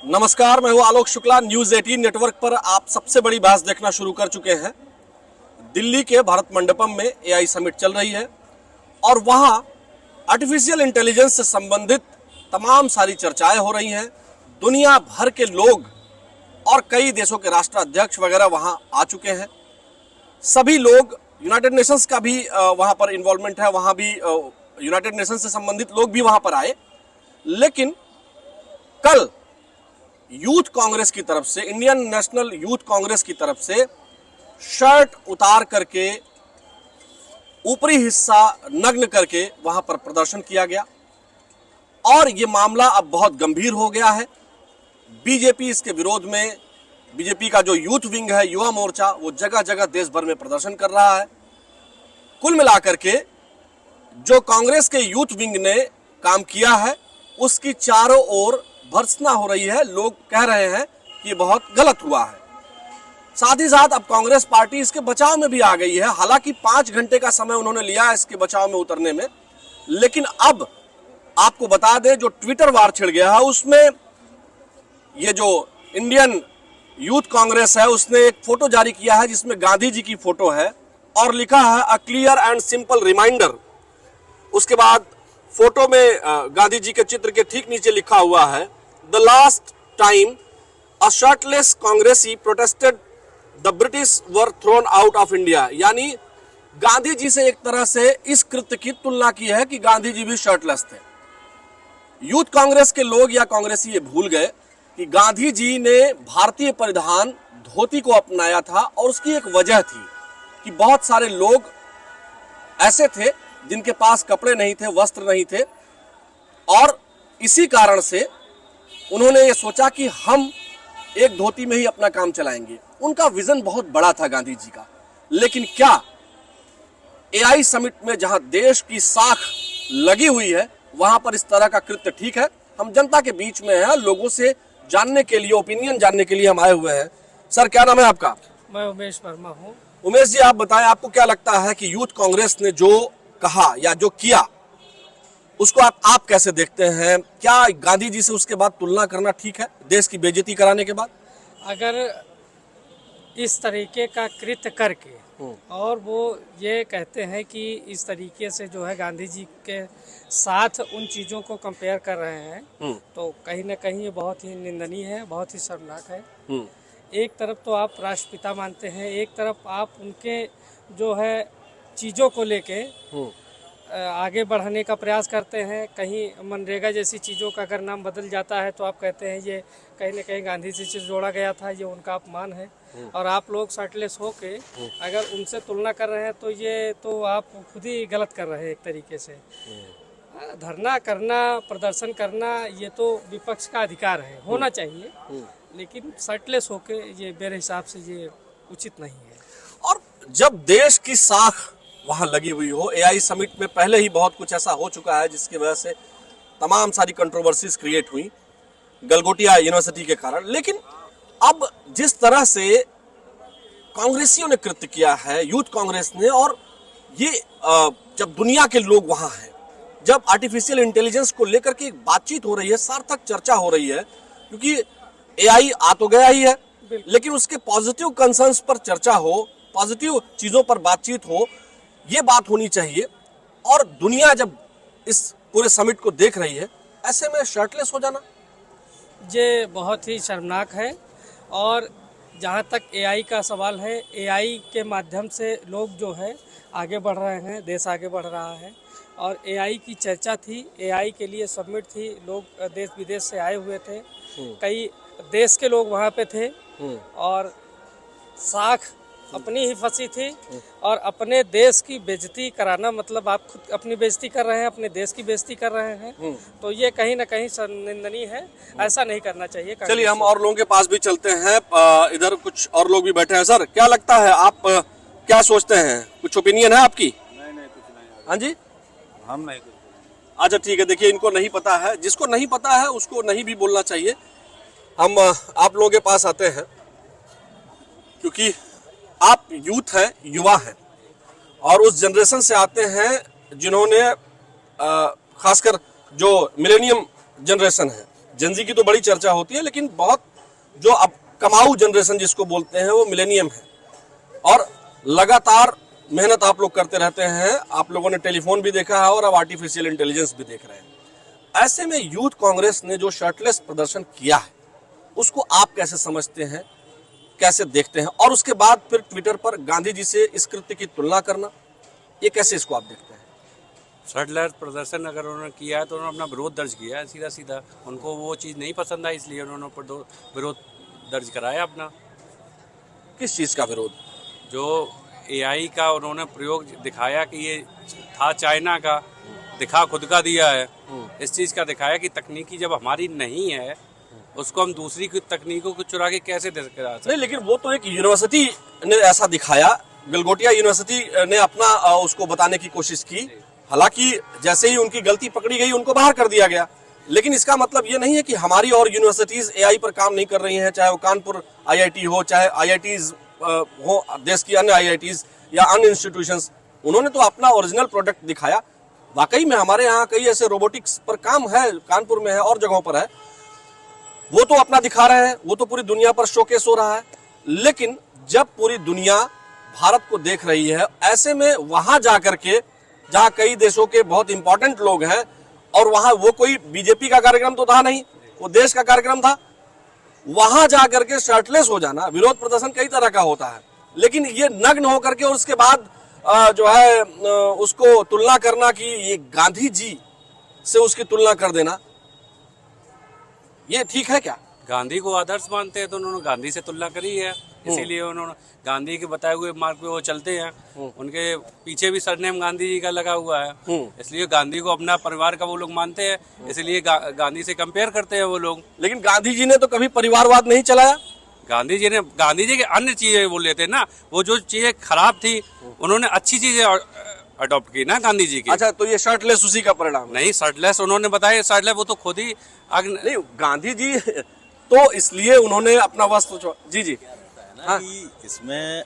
नमस्कार, मैं हूं आलोक शुक्ला। न्यूज 18 नेटवर्क पर आप सबसे बड़ी बहस देखना शुरू कर चुके हैं। दिल्ली के भारत मंडपम में एआई समिट चल रही है और वहां आर्टिफिशियल इंटेलिजेंस से संबंधित तमाम सारी चर्चाएं हो रही हैं। दुनिया भर के लोग और कई देशों के राष्ट्राध्यक्ष वगैरह वहां आ चुके हैं। सभी लोग, यूनाइटेड नेशंस का भी वहां पर इन्वॉल्वमेंट है, वहां भी यूनाइटेड नेशंस से संबंधित लोग भी वहां पर आए। लेकिन कल यूथ कांग्रेस की तरफ से, इंडियन नेशनल यूथ कांग्रेस की तरफ से शर्ट उतार करके, ऊपरी हिस्सा नग्न करके वहां पर प्रदर्शन किया गया और यह मामला अब बहुत गंभीर हो गया है। बीजेपी इसके विरोध में, बीजेपी का जो यूथ विंग है, युवा मोर्चा, वो जगह जगह देश भर में प्रदर्शन कर रहा है। कुल मिलाकर के जो कांग्रेस के यूथ विंग ने काम किया है उसकी चारों ओर भर्त्सना हो रही है। लोग कह रहे हैं कि ये बहुत गलत हुआ है। साथ ही साथ अब कांग्रेस पार्टी इसके बचाव में भी आ गई है। हालांकि 5 घंटे का समय उन्होंने लिया है इसके बचाव में उतरने में, लेकिन अब आपको बता दें जो ट्विटर वार छिड़ गया है उसमें ये जो इंडियन यूथ कांग्रेस है उसने एक फोटो जारी किया है जिसमें गांधी जी की फोटो है और लिखा है a clear and simple reminder. उसके बाद फोटो में गांधी जी के चित्र के ठीक नीचे लिखा हुआ है the last time a shirtless कांग्रेसी protested the British were thrown out of India. यानी गांधी जी से एक तरह से इस कृत्य की तुलना की है कि गांधी जी भी शर्टलेस थे। यूथ कांग्रेस के लोग या कांग्रेसी ये भूल गए कि गांधी जी ने भारतीय परिधान धोती को अपनाया था और उसकी एक वजह थी कि बहुत सारे लोग ऐसे थे जिनके पास कपड़े नहीं थे, वस्त्र नहीं थे, और इसी कारण से उन्होंने ये सोचा कि हम एक धोती में ही अपना काम चलाएंगे। उनका विजन बहुत बड़ा था गांधी जी का। लेकिन क्या एआई समिट में जहां देश की साख लगी हुई है वहां पर इस तरह का कृत्य ठीक है? हम जनता के बीच में हैं, लोगों से जानने के लिए, ओपिनियन जानने के लिए हम आए हुए हैं। सर, क्या नाम है आपका? मैं उमेश वर्मा हूँ। उमेश जी, आप बताएं, आपको क्या लगता है कि यूथ कांग्रेस ने जो कहा या जो किया उसको आप कैसे देखते हैं? क्या गांधी जी से उसके बाद तुलना करना ठीक है, देश की बेइज्जती कराने के बाद? अगर इस तरीके का कृत्य करके और वो ये कहते हैं कि इस तरीके से जो है गांधी जी के साथ उन चीज़ों को कंपेयर कर रहे हैं तो कहीं ना कहीं ये बहुत ही निंदनीय है, बहुत ही शर्मनाक है। एक तरफ तो आप राष्ट्रपिता मानते हैं, एक तरफ आप उनके जो है चीज़ों को लेके आगे बढ़ाने का प्रयास करते हैं। कहीं मनरेगा जैसी चीज़ों का अगर नाम बदल जाता है तो आप कहते हैं ये कहीं ना कहीं गांधी जी से जोड़ा गया था, ये उनका अपमान है। और आप लोग शर्टलेस होके अगर उनसे तुलना कर रहे हैं तो ये तो आप खुद ही गलत कर रहे हैं एक तरीके से। धरना करना, प्रदर्शन करना, ये तो विपक्ष का अधिकार है, होना चाहिए, लेकिन शर्टलेस होके ये मेरे हिसाब से ये उचित नहीं है। और जब देश की साख वहां लगी हुई हो, एआई समिट में पहले ही बहुत कुछ ऐसा हो चुका है जिसकी वजह से तमाम सारी कंट्रोवर्सीज क्रिएट हुई गलगोटिया यूनिवर्सिटी के कारण, लेकिन अब जिस तरह से कांग्रेसियों ने कृत्य किया है, यूथ कांग्रेस ने, और ये जब दुनिया के लोग वहां हैं, जब आर्टिफिशियल इंटेलिजेंस को लेकर के बातचीत हो रही है, सार्थक चर्चा हो रही है, क्योंकि एआई आ तो गया ही है लेकिन उसके पॉजिटिव कंसर्न्स पर चर्चा हो, पॉजिटिव चीजों पर बातचीत हो, ये बात होनी चाहिए। और दुनिया जब इस पूरे समिट को देख रही है, ऐसे में शर्टलेस हो जाना ये बहुत ही शर्मनाक है। और जहाँ तक एआई का सवाल है, एआई के माध्यम से लोग जो है आगे बढ़ रहे हैं, देश आगे बढ़ रहा है। और एआई की चर्चा थी, एआई के लिए सबमिट थी, लोग देश विदेश से आए हुए थे, कई देश के लोग वहाँ पे थे और साख अपनी ही फंसी थी। और अपने देश की बेइज्जती कराना मतलब आप खुद अपनी बेइज्जती कर रहे हैं, अपने देश की बेइज्जती कर रहे हैं, तो ये कहीं ना कहीं निंदनीय है, ऐसा नहीं करना चाहिए। चलिए हम और लोगों के पास भी चलते हैं। इधर कुछ और लोग भी बैठे हैं। सर, क्या लगता है, आप क्या सोचते हैं? कुछ ओपिनियन है आपकी? नहीं कुछ नहीं। हाँ जी, हम नहीं कुछ। अच्छा ठीक है, देखिए इनको नहीं पता है, जिसको नहीं पता है उसको नहीं भी बोलना चाहिए। हम आप लोगों के पास आते हैं क्योंकि आप यूथ हैं, युवा हैं, और उस जनरेशन से आते हैं जिन्होंने खासकर जो मिलेनियम जनरेशन है जेनजी की तो बड़ी चर्चा होती है, लेकिन बहुत जो अब कमाऊ जनरेशन जिसको बोलते हैं वो मिलेनियम है, और लगातार मेहनत आप लोग करते रहते हैं। आप लोगों ने टेलीफोन भी देखा है और अब आर्टिफिशियल इंटेलिजेंस भी देख रहे हैं। ऐसे में यूथ कांग्रेस ने जो शर्टलेस प्रदर्शन किया है उसको आप कैसे समझते हैं, कैसे देखते हैं? और उसके बाद फिर ट्विटर पर गांधी जी से इस कृत्य की तुलना करना, ये कैसे इसको आप देखते हैं? शर्टलेस प्रदर्शन अगर उन्होंने किया है तो उन्होंने अपना विरोध दर्ज किया है सीधा सीधा। उनको वो चीज़ नहीं पसंद आई, इसलिए उन्होंने विरोध दर्ज कराया अपना। किस चीज का विरोध? जो एआई का उन्होंने प्रयोग दिखाया कि ये था चाइना का, दिखा खुद का दिया है। इस चीज़ का दिखाया कि तकनीकी जब हमारी नहीं है उसको हम दूसरी की तकनीकों को चुरा के कैसे दे सकते हैं? नहीं, लेकिन वो तो एक यूनिवर्सिटी ने ऐसा दिखाया, गलगोटिया यूनिवर्सिटी ने अपना उसको बताने की कोशिश की। हालांकि जैसे ही उनकी गलती पकड़ी गई उनको बाहर कर दिया गया, लेकिन इसका मतलब ये नहीं है कि हमारी और यूनिवर्सिटीज एआई पर काम नहीं कर रही हैं, चाहे वो कानपुर आईआईटी हो, चाहे आईआईटीज हो देश की अन्य आईआईटीज या अन्य इंस्टीट्यूशंस। उन्होंने तो अपना ओरिजिनल प्रोडक्ट दिखाया। वाकई में हमारे यहाँ कई ऐसे रोबोटिक्स पर काम है, कानपुर में है और जगहों पर है, वो तो अपना दिखा रहे हैं, वो तो पूरी दुनिया पर शोकेस हो रहा है। लेकिन जब पूरी दुनिया भारत को देख रही है, ऐसे में वहां जाकर के जहां कई देशों के बहुत इंपॉर्टेंट लोग हैं, और वहां वो कोई बीजेपी का कार्यक्रम तो था नहीं, वो देश का कार्यक्रम था, वहां जाकर के शर्टलेस हो जाना, विरोध प्रदर्शन कई तरह का होता है, लेकिन ये नग्न होकर के और उसके बाद जो है उसको तुलना करना कि ये गांधी जी से उसकी तुलना कर देना, ये ठीक है क्या? गांधी को आदर्श मानते हैं तो उन्होंने गांधी से तुलना करी है, इसीलिए उन्होंने गांधी के बताए हुए मार्ग पे वो चलते हैं। उनके पीछे भी सरनेम गांधी जी का लगा हुआ है, इसलिए गांधी को अपना परिवार का वो लोग मानते हैं, इसलिए गांधी से कंपेयर करते हैं वो लोग। लेकिन गांधी जी ने तो कभी परिवारवाद नहीं चलाया। गांधी जी के अन्य चीजें बोल लेते ना, वो जो चीजें खराब थी उन्होंने अच्छी चीजें अडॉप्ट की ना गांधी जी की। अच्छा, तो ये शर्टलेस उसी का परिणाम है? नहीं, शर्टलेस उन्होंने बताया, शर्टलेस वो तो खुद ही नहीं, गांधी जी तो इसलिए उन्होंने अपना वस्त्र जी हाँ। कि इसमें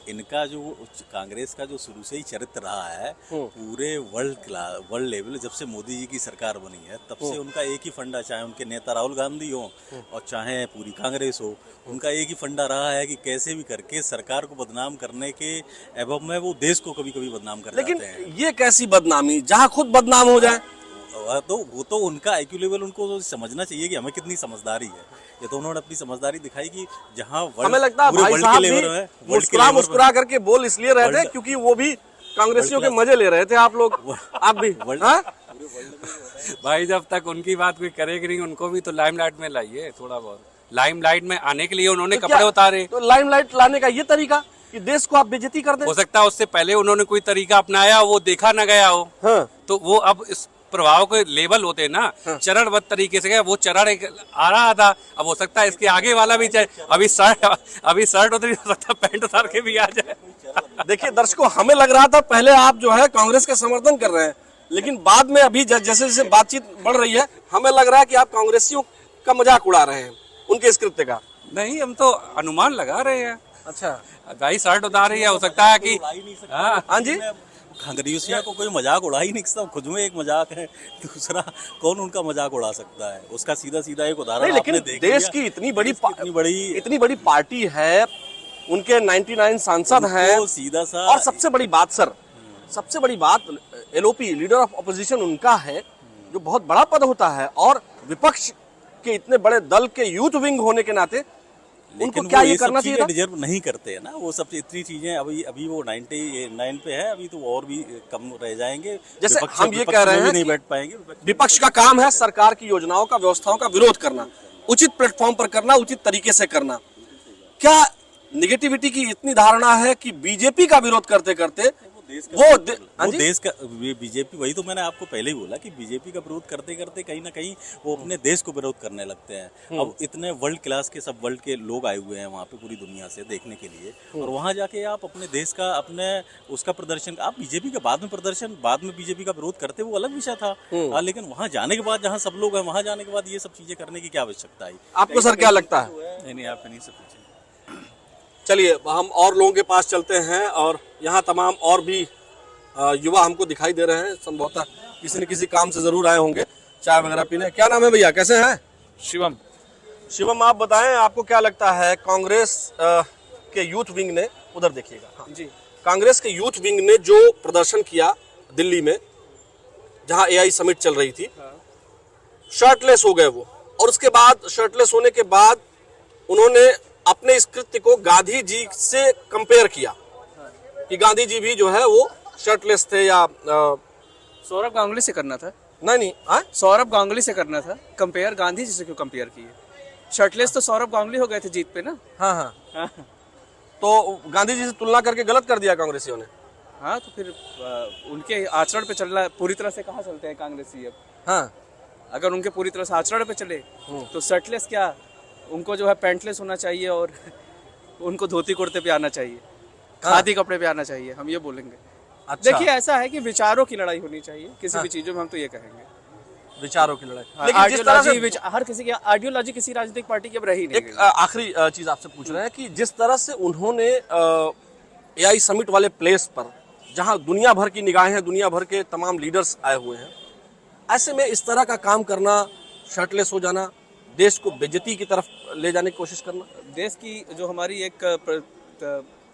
इनका जो कांग्रेस का जो शुरू से ही चरित्र रहा है पूरे वर्ल्ड लेवल, जब से मोदी जी की सरकार बनी है तब से उनका एक ही फंडा, चाहे उनके नेता राहुल गांधी हो और चाहे पूरी कांग्रेस हो, उनका एक ही फंडा रहा है कि कैसे भी करके सरकार को बदनाम करने के एवं में वो देश को कभी कभी बदनाम कर जाते हैं। लेकिन ये कैसी बदनामी, जहाँ खुद बदनाम हो जाए? तो वो तो उनका आईक्यू लेवल, उनको तो समझना चाहिए कि हमें कितनी समझदारी है। ये तो उन्होंने अपनी समझदारी दिखाई कि जहाँ हमें लगता है भाई साहब भी मुस्कुरा करके बोल इसलिए रहे थे क्योंकि वो भी कांग्रेसियों के मजे ले रहे थे। आप लोग आप भी भाई, जब तक उनकी बात कोई करेगी नहीं, उनको भी तो लाइमलाइट में लाइए। थोड़ा बहुत लाइमलाइट में आने के लिए उन्होंने कपड़े उतारे, तो लाइमलाइट लाने का ये तरीका कि देश को आप बेइज्जती कर दें। हो सकता है उससे पहले उन्होंने कोई तरीका अपनाया, वो देखा न गया हो। हाँ। तो वो अब इस प्रभाव के लेवल होते हैं ना, चरणबद्ध तरीके से गया, वो चरण एक आ रहा था, अब हो सकता है इसके आगे वाला भी चाहे अभी शर्ट उतरी, हो सकता है पैंट उतार के भी आ जाए। देखिए दर्शकों, हमें लग रहा था पहले आप जो है कांग्रेस का समर्थन कर रहे हैं, लेकिन बाद में अभी जैसे जैसे बातचीत बढ़ रही है हमें लग रहा है कि आप कांग्रेसियों का मजाक उड़ा रहे हैं उनके इस कृत्य का। नहीं, हम तो अनुमान लगा रहे हैं। अच्छा भाई, शर्ट उतार रही है, हो सकता है कि हाँ जी, कांग्रेसियों को कोई मजाक उड़ा ही नहीं सकता, खुद में एक मजाक है, दूसरा कौन उनका मजाक उड़ा सकता है? उसका सीधा सीधा एक उदाहरण लेकिन देश की इतनी बड़ी पार्टी है, उनके 99 सांसद हैं, सीधा सा। और सबसे बड़ी बात सर, सबसे बड़ी बात एलओपी लीडर ऑफ ऑपोजिशन उनका है, जो बहुत बड़ा पद होता है, और विपक्ष के इतने बड़े दल के यूथ विंग होने के नाते उनको क्या ये करना चाहिए? डिजर्व नहीं करते हैं ना वो सब इतनी चीजें। अभी वो 99 पे है, अभी तो और भी कम रह जाएंगे। जैसे हम ये कह रहे हैं नहीं बैठ पाएंगे। विपक्ष का काम है सरकार की योजनाओं का, व्यवस्थाओं का विरोध करना, उचित प्लेटफॉर्म पर करना, उचित तरीके से करना। क्या निगेटिविटी की इतनी धारणा है कि बीजेपी का विरोध करते करते देश का बीजेपी, वही तो मैंने आपको पहले ही बोला कि बीजेपी का विरोध करते करते कहीं ना कहीं वो अपने देश को विरोध करने लगते हैं। अब इतने वर्ल्ड क्लास के, सब वर्ल्ड के लोग आए हुए हैं वहाँ पे पूरी दुनिया से देखने के लिए, और वहाँ जाके आप अपने देश का, अपने उसका प्रदर्शन, आप बीजेपी का बाद में बीजेपी का विरोध करते, वो अलग विषय था। लेकिन वहाँ जाने के बाद, जहाँ सब लोग हैं, वहाँ जाने के बाद ये सब चीजें करने की क्या आवश्यकता है? आपको सर क्या लगता है? नहीं, आप नहीं सब। चलिए हम और लोगों के पास चलते हैं, और यहाँ तमाम और भी युवा हमको दिखाई दे रहे हैं, संभवतः किसी न किसी काम से जरूर आए होंगे। चाय वगैरह पीने। क्या नाम है भैया, कैसे हैं? शिवम। शिवम, आप बताएं, आपको क्या लगता है कांग्रेस के यूथ विंग ने, उधर देखिएगा, हाँ जी, कांग्रेस के यूथ विंग ने जो प्रदर्शन किया दिल्ली में जहां एआई समिट चल रही थी, शर्टलेस हो गए वो, और उसके बाद शर्टलेस होने के बाद उन्होंने अपने इस कृत्य को गांधी जी से कंपेयर किया कि गांधी जी भी जो है वो शर्टलेस थे या सौरभ गांगुली से करना था। नहीं, सौरभ गांगुली से करना था कंपेयर, गांधी जी से क्यों कंपेयर किए? शर्टलेस तो सौरभ गांगुली हो गए थे जीत पे ना। हाँ। तो गांधी जी से तुलना करके गलत कर दिया कांग्रेसियों ने। हाँ, तो फिर उनके आचरण पे चलना, पूरी तरह से कहाँ चलते हैं कांग्रेसी अब? हाँ, अगर उनके पूरी तरह से आचरण पे चले तो शर्टलेस क्या, उनको जो है पैंटलेस होना चाहिए और उनको धोती कुर्ते पे आना चाहिए, खादी कपड़े पे आना चाहिए, हम ये बोलेंगे। अच्छा। देखिए, ऐसा है कि विचारों की लड़ाई होनी चाहिए किसी भी चीजों में, हम तो ये कहेंगे विचारों की लड़ाई। लेकिन जिस तरह से हर किसी की आइडियोलॉजी किसी राजनीतिक पार्टी की अब रही नहीं। एक आखिरी चीज आपसे पूछ रहे हैं कि जिस तरह से उन्होंने एआई समिट वाले प्लेस पर, जहां दुनिया भर की निगाहें हैं, दुनिया भर के तमाम लीडर्स आए हुए हैं, ऐसे में इस तरह का काम करना, शर्टलेस हो जाना, देश को बेइज्जती की तरफ ले जाने की कोशिश करना। देश की जो हमारी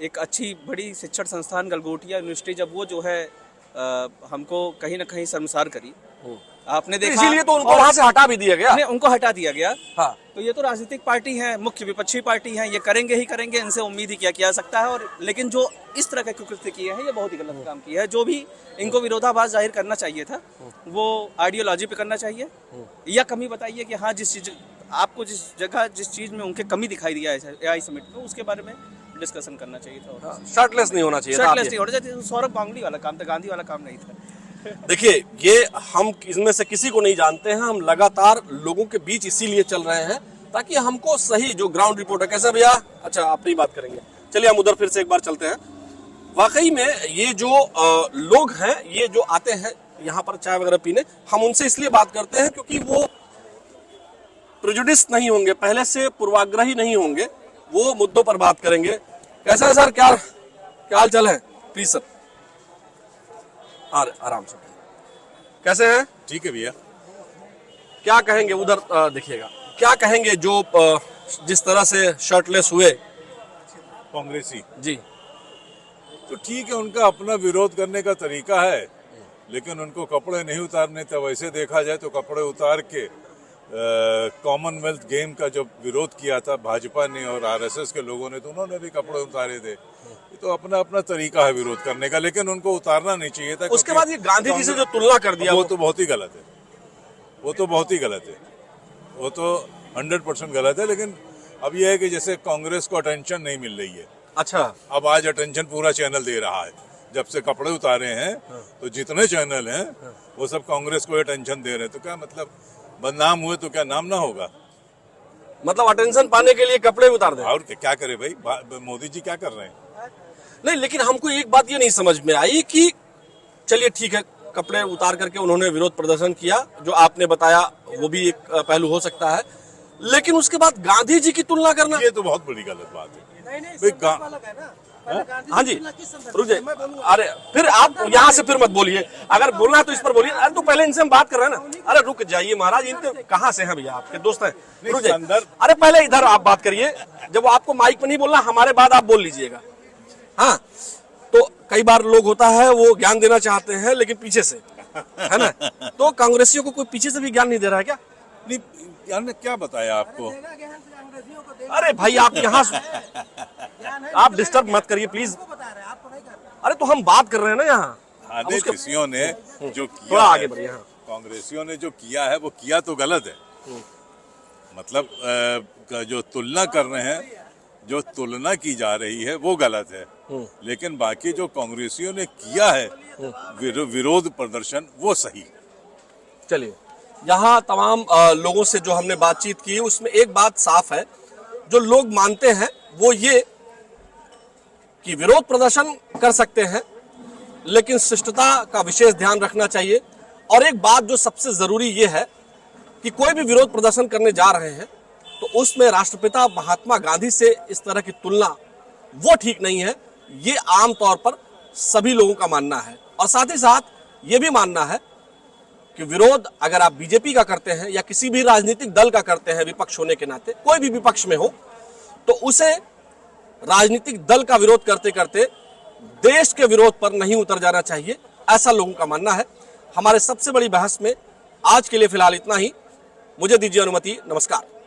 एक अच्छी बड़ी शिक्षण संस्थान गलगोटिया यूनिवर्सिटी, जब वो जो है हमको कहीं ना कहीं शर्मसार करी, आपने देखा, इसीलिए तो उनको वहां से हटा भी दिया गया। उनको हटा दिया गया। हाँ। तो ये तो राजनीतिक पार्टी है, मुख्य विपक्षी पार्टी है, ये करेंगे ही करेंगे, इनसे उम्मीद ही क्या किया सकता है। और लेकिन जो इस तरह के कृत्य किए हैं, ये बहुत ही गलत काम किया है। जो भी इनको विरोधाभास जाहिर करना चाहिए था, वो आइडियोलॉजी पे करना चाहिए, या कमी बताइए कि हाँ, जिस चीज आपको, जिस जगह, जिस चीज में उनके कमी दिखाई दिया है एआई समिट में, उसके बारे में डिस्कशन करना चाहिए था। शर्टलेस नहीं होना चाहिए था। शर्टलेस नहीं होना चाहिए। सौरभ गांगुली वाला काम था, गांधी वाला काम नहीं था। देखिए, ये हम इनमें से किसी को नहीं जानते हैं, हम लगातार लोगों के बीच इसीलिए चल रहे हैं ताकि हमको सही जो ग्राउंड रिपोर्ट है। कैसा भैया? अच्छा, अपनी बात करेंगे। चलिए हम उधर फिर से एक बार चलते हैं। वाकई में ये जो लोग हैं, ये जो आते हैं यहाँ पर चाय वगैरह पीने, हम उनसे इसलिए बात करते हैं क्योंकि वो प्रेजुडिस नहीं होंगे, पहले से पूर्वाग्रही नहीं होंगे, वो मुद्दों पर बात करेंगे। कैसा है सर, क्या हाल चाल है? प्लीज सर, आराम से। कैसे हैं? ठीक है भैया। क्या कहेंगे, उधर देखिएगा, क्या कहेंगे जो जिस तरह से शर्टलेस हुए कांग्रेसी जी? तो ठीक है, उनका अपना विरोध करने का तरीका है, लेकिन उनको कपड़े नहीं उतारने थे। वैसे देखा जाए तो कपड़े उतार के कॉमनवेल्थ गेम का जो विरोध किया था भाजपा ने और आरएसएस के लोगों ने, तो उन्होंने भी कपड़े उतारे थे। ये तो अपना अपना तरीका है विरोध करने का, लेकिन उनको उतारना नहीं चाहिए था। उसके बाद ये गांधी जी से जो तुलना कर दिया, वो तो बहुत ही गलत है। वो तो बहुत ही गलत है, वो तो 100% गलत है। लेकिन अब यह है कि जैसे कांग्रेस को अटेंशन नहीं मिल रही है। अच्छा, अब आज अटेंशन पूरा चैनल दे रहा है। जब से कपड़े उतारे हैं तो जितने चैनल हैं वो सब कांग्रेस को अटेंशन दे रहे हैं। तो क्या मतलब, बदनाम हुए तो क्या नाम ना होगा? मतलब अटेंशन पाने के लिए कपड़े उतार दें। और क्या करे भाई, मोदी जी क्या कर रहे हैं? नहीं, लेकिन हमको एक बात ये नहीं समझ में आई कि चलिए ठीक है, कपड़े उतार करके उन्होंने विरोध प्रदर्शन किया, जो आपने बताया वो भी एक पहलू हो सकता है, लेकिन उसके बाद गांधी जी की तुलना करना, ये तो बहुत बड़ी गलत बात है। हाँ जी, रुक जाइए। अरे फिर आप यहाँ से फिर मत बोलिए, अगर बोलना है तो इस पर बोलिए। अरे तो पहले इनसे हम बात कर रहे हैं ना। अरे रुक जाइए महाराज, इनके कहाँ से हैं भैया? आपके दोस्त हैं? रुक जाइए। अरे पहले इधर आप बात करिए, जब आपको माइक पर नहीं बोलना, हमारे बाद आप बोल लीजिएगा। हाँ, तो कई बार लोग होता है वो ज्ञान देना चाहते हैं लेकिन पीछे से, है ना? तो कांग्रेसियों को कोई पीछे से भी ज्ञान नहीं दे रहा है क्या? नहीं, ज्ञान ने क्या बताया आपको? अरे भाई, आप यहाँ आप डिस्टर्ब मत करिए प्लीज। अरे तो हम बात कर रहे हैं ना यहाँ। कांग्रेसियों ने जो किया थोड़ा आगे है, बढ़िए। हाँ, कांग्रेसियों ने जो किया है वो किया तो गलत है। मतलब जो तुलना कर रहे हैं, जो तुलना की जा रही है वो गलत है, लेकिन बाकी जो कांग्रेसियों ने किया है विरोध प्रदर्शन, वो सही। चलिए, यहाँ तमाम लोगों से जो हमने बातचीत की उसमें एक बात साफ है, जो लोग मानते हैं वो ये कि विरोध प्रदर्शन कर सकते हैं लेकिन शिष्टता का विशेष ध्यान रखना चाहिए। और एक बात जो सबसे जरूरी ये है कि कोई भी विरोध प्रदर्शन करने जा रहे हैं तो उसमें राष्ट्रपिता महात्मा गांधी से इस तरह की तुलना वो ठीक नहीं है। ये आम तौर पर सभी लोगों का मानना है, और साथ ही साथ ये भी मानना है कि विरोध अगर आप बीजेपी का करते हैं या किसी भी राजनीतिक दल का करते हैं विपक्ष होने के नाते, कोई भी विपक्ष में हो, तो उसे राजनीतिक दल का विरोध करते करते देश के विरोध पर नहीं उतर जाना चाहिए, ऐसा लोगों का मानना है। हमारे सबसे बड़ी बहस में आज के लिए फिलहाल इतना ही। मुझे दीजिए अनुमति। नमस्कार।